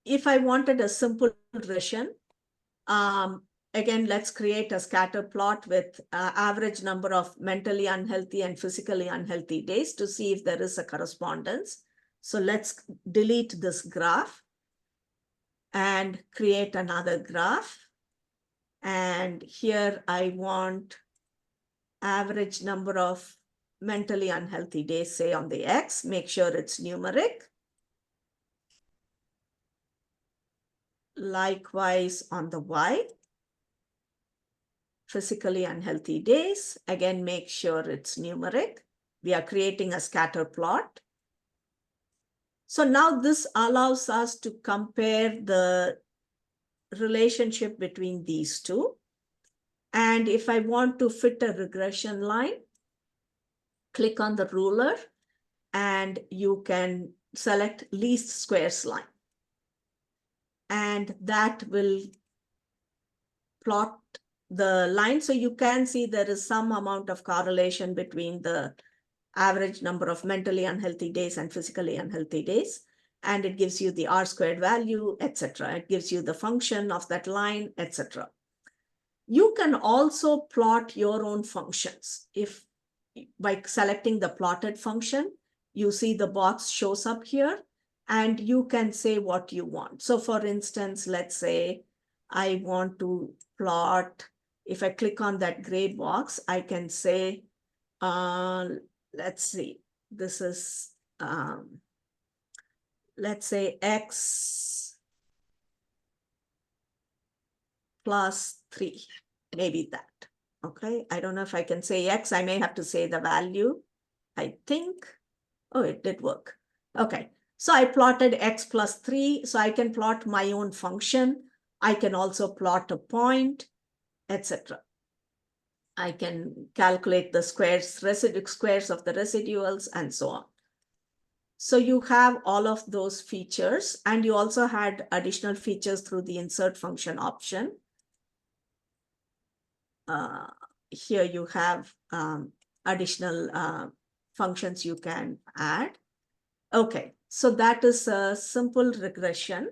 if I wanted a simple regression, again, let's create a scatter plot with average number of mentally unhealthy and physically unhealthy days to see if there is a correspondence. So let's delete this graph and create another graph. And here I want average number of mentally unhealthy days, say on the X, make sure it's numeric. Likewise on the Y, physically unhealthy days, again, make sure it's numeric. We are creating a scatter plot. So now this allows us to compare the relationship between these two. And if I want to fit a regression line, click on the ruler and you can select least squares line. And that will plot the line. So you can see there is some amount of correlation between the average number of mentally unhealthy days and physically unhealthy days. And it gives you the R-squared value, etc. It gives you the function of that line, etc. You can also plot your own functions. If by selecting the plotted function, you see the box shows up here and you can say what you want. So for instance, let's say I want to plot, if I click on that gray box, I can say, let's see, this is, let's say X plus 3, maybe that. Okay, I don't know if I can say X, I may have to say the value, I think. Oh, it did work. Okay, so I plotted X plus 3, so I can plot my own function. I can also plot a point, etc. I can calculate the squares of the residuals and so on. So you have all of those features, and you also had additional features through the insert function option. Here you have additional functions you can add. Okay, so that is a simple regression.